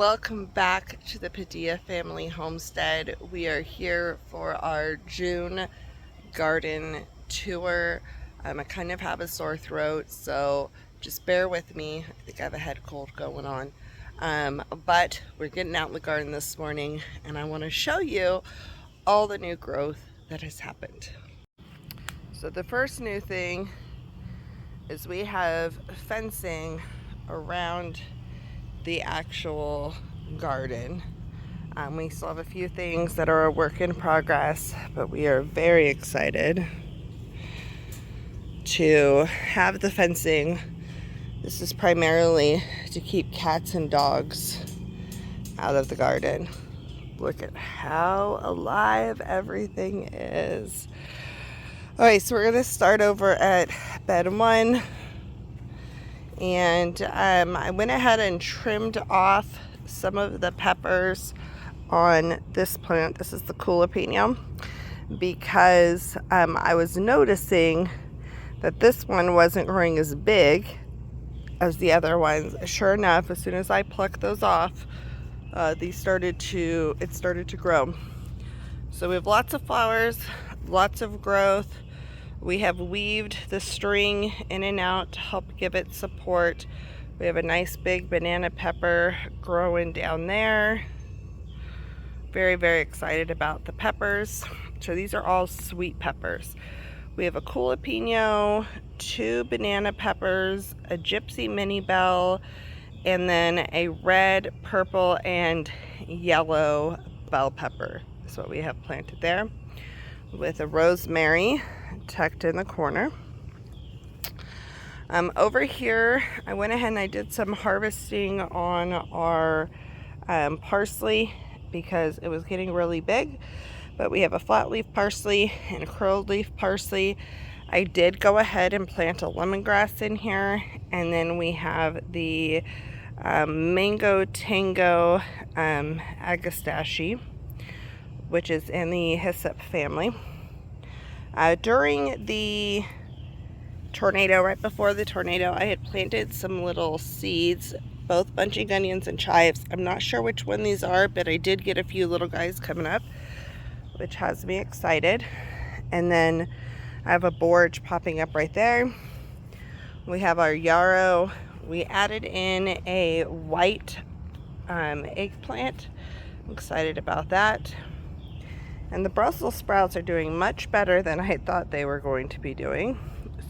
Welcome back to the Padilla Family Homestead. We are here for our June garden tour. I kind of have a sore throat, so just bear with me. I think I have a head cold going on. But we're getting out in the garden this morning, and I want to show you all the new growth that has happened. So the first new thing is we have fencing around the actual garden. We still have a few things that are a work in progress, but we are very excited to have the fencing. This is primarily to keep cats and dogs out of the garden. Look at how alive everything is. Alright, so we're going to start over at bed 1. And I went ahead and trimmed off some of the peppers on this plant. This is the jalapeno, because I was noticing that this one wasn't growing as big as the other ones. Sure enough, as soon as I plucked those off, it started to grow. So we have lots of flowers, lots of growth. We have weaved the string in and out to help give it support. We have a nice big banana pepper growing down there. Very, very excited about the peppers. So these are all sweet peppers. We have a jalapeno, 2 banana peppers, a gypsy mini bell, and then a red, purple, and yellow bell pepper. That's what we have planted there, with a rosemary tucked in the corner. Over here, I went ahead and I did some harvesting on our parsley because it was getting really big. But we have a flat leaf parsley and a curled leaf parsley. I did go ahead and plant a lemongrass in here, and then we have the mango tango agastache, which is in the hyssop family. During the tornado, right before the tornado, I had planted some little seeds, both bunching onions and chives. I'm not sure which one these are, but I did get a few little guys coming up, which has me excited. And then I have a borage popping up right there. We have our yarrow. We added in a white eggplant. I'm excited about that. And the Brussels sprouts are doing much better than I thought they were going to be doing.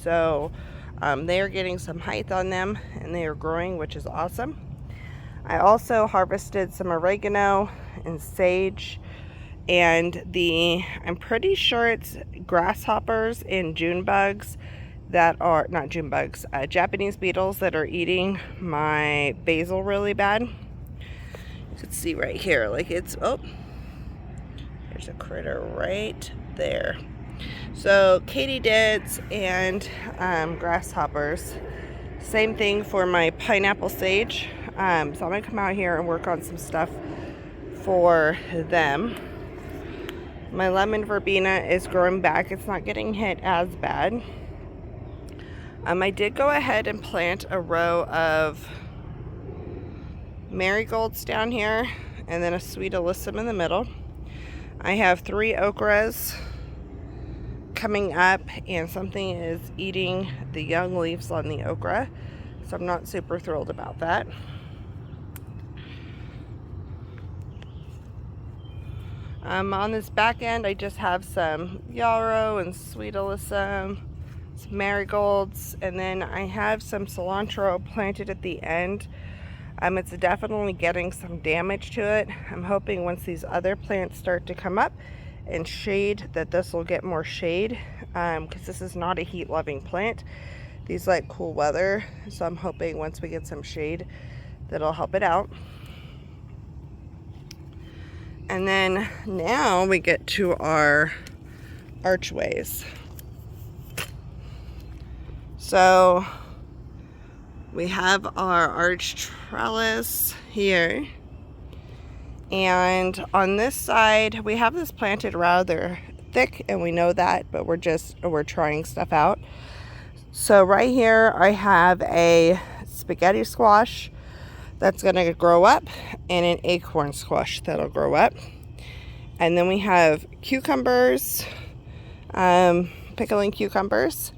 So they are getting some height on them, and they are growing, which is awesome. I also harvested some oregano and sage, and I'm pretty sure it's grasshoppers and June bugs that are, not June bugs, Japanese beetles that are eating my basil really bad. You can see right here, like it's, oh, there's a critter right there. So katydids and grasshoppers. Same thing for my pineapple sage. So I'm going to come out here and work on some stuff for them. My lemon verbena is growing back. It's not getting hit as bad. I did go ahead and plant a row of marigolds down here, and then a sweet alyssum in the middle. I have 3 okras coming up, and something is eating the young leaves on the okra, so I'm not super thrilled about that. On this back end, I just have some yarrow and sweet alyssum, some marigolds, and then I have some cilantro planted at the end. It's definitely getting some damage to it. I'm hoping once these other plants start to come up and shade, that this will get more shade, because this is not a heat-loving plant. These like cool weather, so I'm hoping once we get some shade, that'll help it out. And then now we get to our archways. So we have our arch trellis here, and on this side we have this planted rather thick, and we know that, but we're trying stuff out. So right here I have a spaghetti squash that's going to grow up, and an acorn squash that'll grow up. And then we have cucumbers, pickling cucumbers.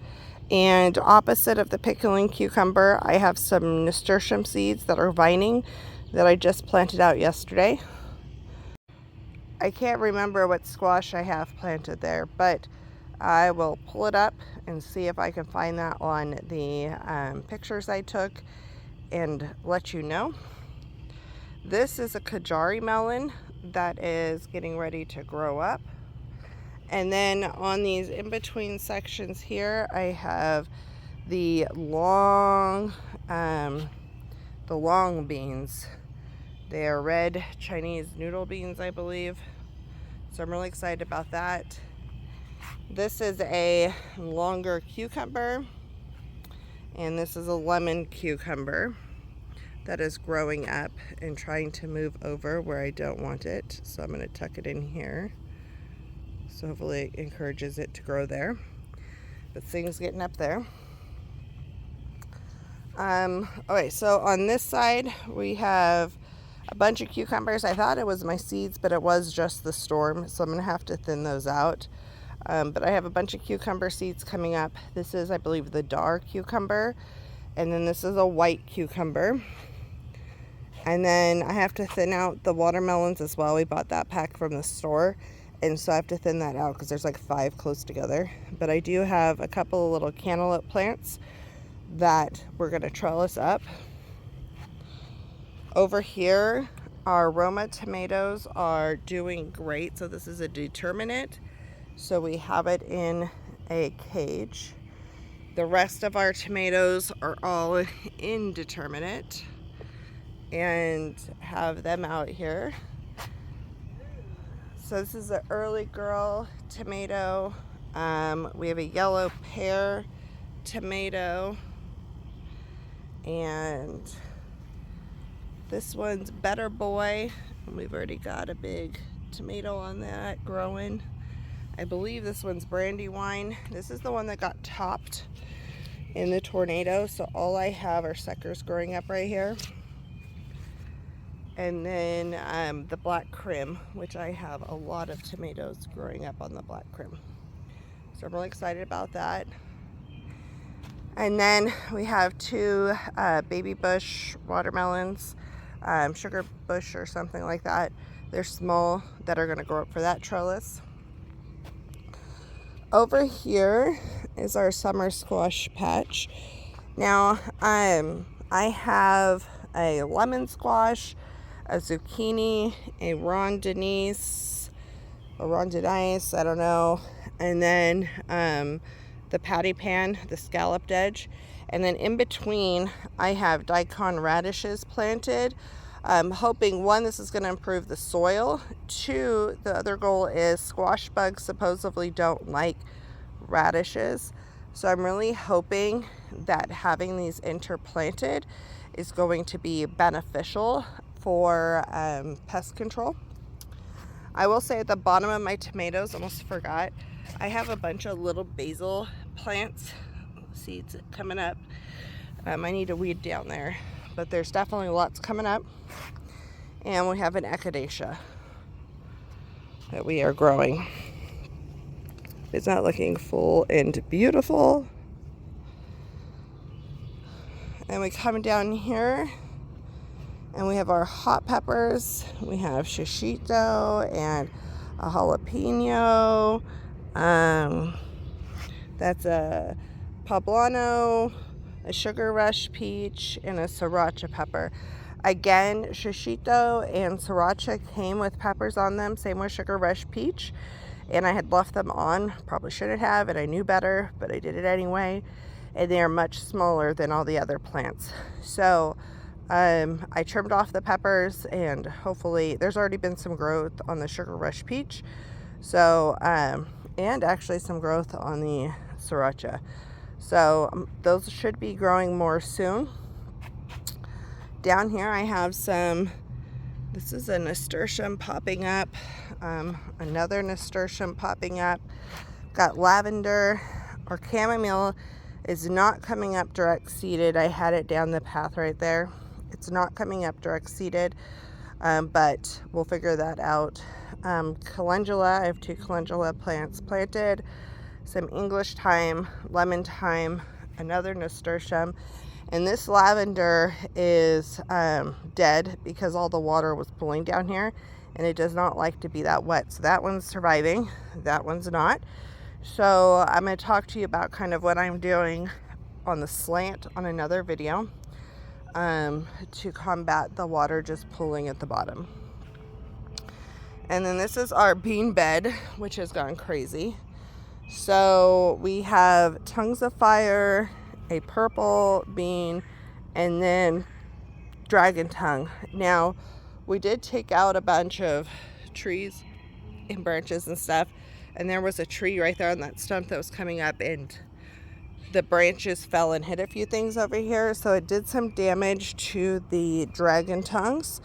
And opposite of the pickling cucumber, I have some nasturtium seeds that are vining that I just planted out yesterday. I can't remember what squash I have planted there, but I will pull it up and see if I can find that on the pictures I took and let you know. This is a Kajari melon that is getting ready to grow up. And then on these in-between sections here, I have the long beans. They are red Chinese noodle beans, I believe. So I'm really excited about that. This is a longer cucumber, and this is a lemon cucumber that is growing up and trying to move over where I don't want it. So I'm going to tuck it in here. So hopefully it encourages it to grow there. But things getting up there. Okay, so on this side we have a bunch of cucumbers. I thought it was my seeds, but it was just the storm, so I'm going to have to thin those out. But I have a bunch of cucumber seeds coming up. This is, I believe, the Dar cucumber, and then this is a white cucumber. And then I have to thin out the watermelons as well. We bought that pack from the store, and so I have to thin that out because there's like 5 close together. But I do have a couple of little cantaloupe plants that we're going to trellis up. Over here, our Roma tomatoes are doing great. So this is a determinate. So we have it in a cage. The rest of our tomatoes are all indeterminate and have them out here. So this is an early girl tomato. We have a yellow pear tomato, and this one's Better Boy. We've already got a big tomato on that growing. I believe this one's Brandywine. This is the one that got topped in the tornado, so all I have are suckers growing up right here. And then the black crim, which I have a lot of tomatoes growing up on the black crim. So I'm really excited about that. And then we have 2 baby bush watermelons, sugar bush or something like that. They're small, that are going to grow up for that trellis. Over here is our summer squash patch. Now, I have a lemon squash, a zucchini, a rondinise, I don't know, and then the patty pan, the scalloped edge, and then in between I have daikon radishes planted. I'm hoping, 1, this is going to improve the soil. 2, the other goal is squash bugs supposedly don't like radishes. So I'm really hoping that having these interplanted is going to be beneficial for pest control. I will say at the bottom of my tomatoes, almost forgot, I have a bunch of little basil plants, seeds coming up. I need to weed down there, but there's definitely lots coming up. And we have an echinacea that we are growing. It's not looking full and beautiful. And we come down here and we have our hot peppers. We have shishito and a jalapeno. That's a poblano, a sugar rush peach, and a sriracha pepper. Again, shishito and sriracha came with peppers on them, same with sugar rush peach. And I had left them on, probably shouldn't have, and I knew better, but I did it anyway. And they are much smaller than all the other plants. So I trimmed off the peppers, and hopefully there's already been some growth on the sugar rush peach. So, and actually some growth on the sriracha. So those should be growing more soon. Down here I have some, this is a nasturtium popping up, another nasturtium popping up. Got lavender, or chamomile is not coming up direct seeded. I had it down the path right there, It's not coming up direct seeded, but we'll figure that out. Calendula, I have 2 calendula plants planted, some English thyme, lemon thyme, another nasturtium, and this lavender is dead because all the water was pooling down here, and it does not like to be that wet. So that one's surviving, that one's not. So I'm going to talk to you about kind of what I'm doing on the slant on another video to combat the water just pooling at the bottom. And then this is our bean bed, which has gone crazy. So we have tongues of fire, a purple bean, and then dragon tongue. Now, we did take out a bunch of trees and branches and stuff, and there was a tree right there on that stump that was coming up, and the branches fell and hit a few things over here, so it did some damage to the dragon tongues,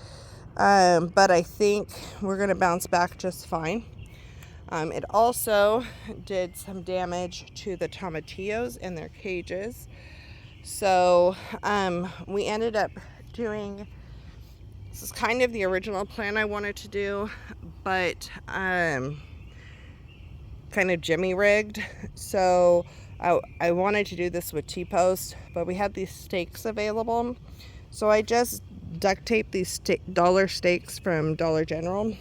but I think we're going to bounce back just fine. It also did some damage to the tomatillos in their cages. So we ended up doing, this is kind of the original plan I wanted to do, but kind of jimmy rigged. So I wanted to do this with T-post, but we had these stakes available. So I just duct taped these dollar stakes from Dollar General.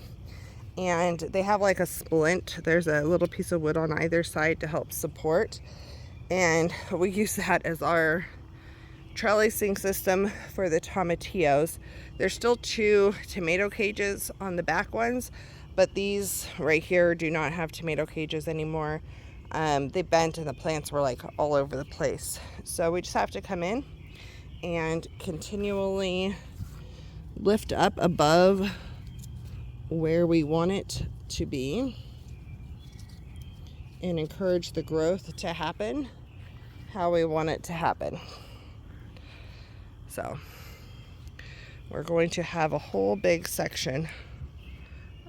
And they have like a splint. There's a little piece of wood on either side to help support. And we use that as our trellising system for the tomatillos. There's still 2 tomato cages on the back ones, but these right here do not have tomato cages anymore. They bent and the plants were like all over the place. So we just have to come in and continually lift up above where we want it to be and encourage the growth to happen how we want it to happen. So we're going to have a whole big section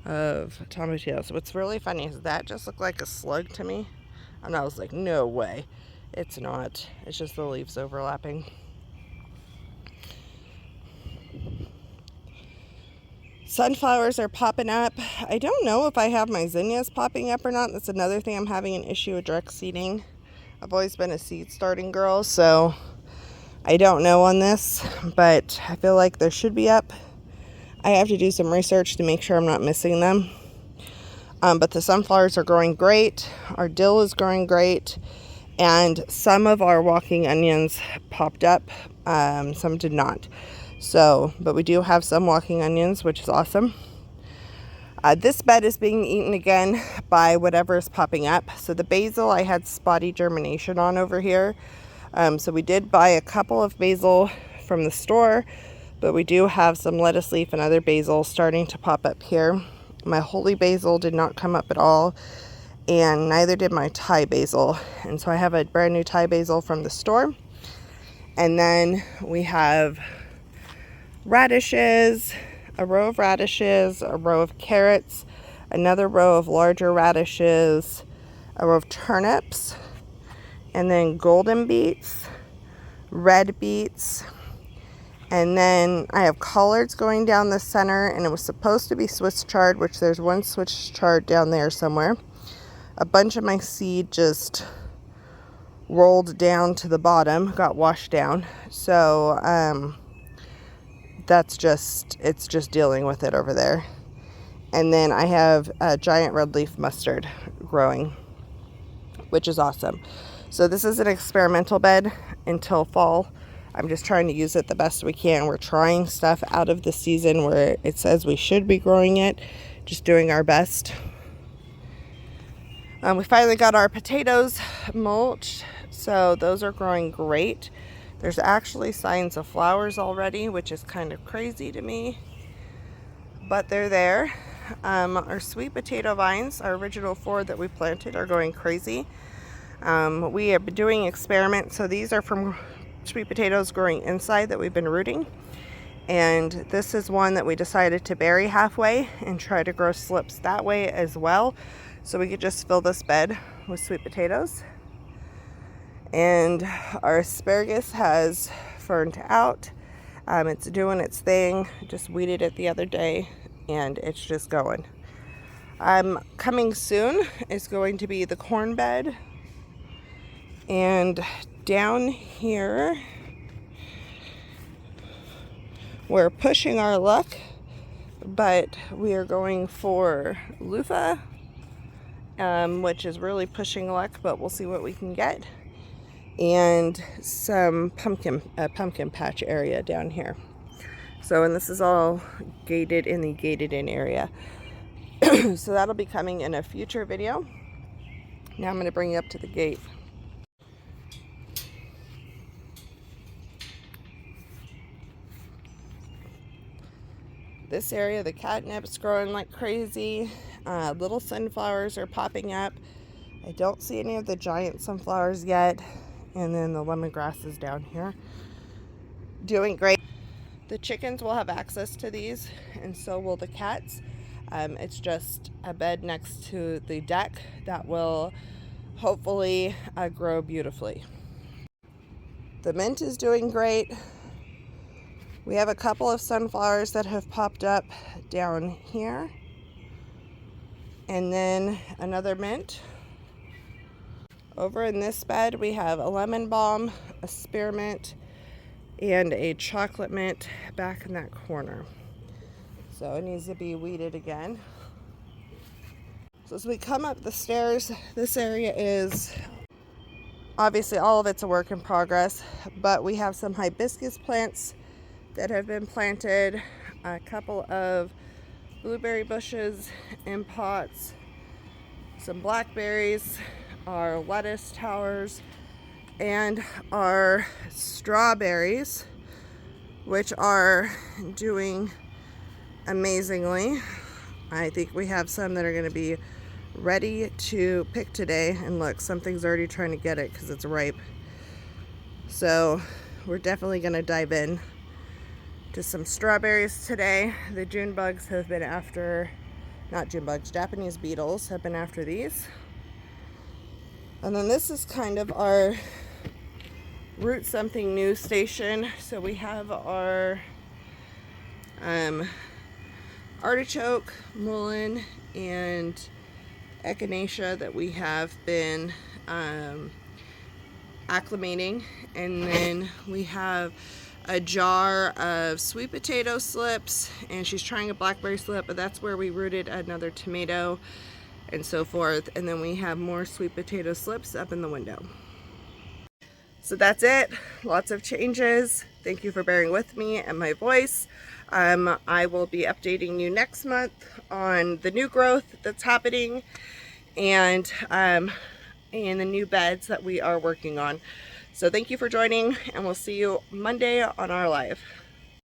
of tomatillos. What's really funny is that just looked like a slug to me, and I was like, no way, it's not. It's just the leaves overlapping. Sunflowers are popping up. I don't know if I have my zinnias popping up or not. That's another thing I'm having an issue with direct seeding. I've always been a seed starting girl, so I don't know on this, but I feel like there should be up. I have to do some research to make sure I'm not missing them. But the sunflowers are growing great. Our dill is growing great. And some of our walking onions popped up. Some did not. So, but we do have some walking onions, which is awesome. This bed is being eaten again by whatever is popping up. So the basil, I had spotty germination on over here. So we did buy a couple of basil from the store, but we do have some lettuce leaf and other basil starting to pop up here. My holy basil did not come up at all, and neither did my Thai basil. And so I have a brand new Thai basil from the store. And then we have radishes, a row of radishes, a row of carrots, another row of larger radishes, a row of turnips, and then golden beets, red beets, and then I have collards going down the center, and it was supposed to be Swiss chard, which there's one Swiss chard down there somewhere. A bunch of my seed just rolled down to the bottom, got washed down. So it's just dealing with it over there. And then I have a giant red leaf mustard growing, which is awesome. So this is an experimental bed until fall. I'm just trying to use it the best we can. We're trying stuff out of the season where it says we should be growing it, just doing our best. We finally got our potatoes mulched, so those are growing great. There's actually signs of flowers already, which is kind of crazy to me, but they're there. Our sweet potato vines, our original 4 that we planted, are going crazy. We have been doing experiments, so these are from sweet potatoes growing inside that we've been rooting, and this is one that we decided to bury halfway and try to grow slips that way as well, so we could just fill this bed with sweet potatoes. And our asparagus has ferned out, It's doing its thing. Just weeded it the other day and it's just going. Coming soon is going to be the corn bed. And down here, we're pushing our luck, but we are going for loofah, which is really pushing luck, but we'll see what we can get. And some pumpkin patch area down here. So, and this is all gated in the gated in area. So that'll be coming in a future video. Now I'm going to bring you up to the gate. This area, the catnip's growing like crazy. Little sunflowers are popping up. I don't see any of the giant sunflowers yet. And then the lemongrass is down here. Doing great. The chickens will have access to these, and so will the cats. It's just a bed next to the deck that will hopefully grow beautifully. The mint is doing great. We have a couple of sunflowers that have popped up down here. And then another mint. Over in this bed we have a lemon balm, a spearmint, and a chocolate mint back in that corner. So it needs to be weeded again. So as we come up the stairs, this area is obviously all of it's a work in progress, but we have some hibiscus plants that have been planted, a couple of blueberry bushes in pots, some blackberries, our lettuce towers, and our strawberries, which are doing amazingly. I think we have some that are going to be ready to pick today. And look, something's already trying to get it because it's ripe. So we're definitely going to dive in to some strawberries today. The June bugs have been after, not June bugs, Japanese beetles have been after these. And then this is kind of our root something new station. So we have our artichoke, mullein, and echinacea that we have been acclimating. And then we have a jar of sweet potato slips, and she's trying a blackberry slip, but that's where we rooted another tomato and so forth. And then we have more sweet potato slips up in the window. So that's it. Lots of changes. Thank you for bearing with me and my voice. I will be updating you next month on the new growth that's happening and the new beds that we are working on. So thank you for joining, and we'll see you Monday on our live.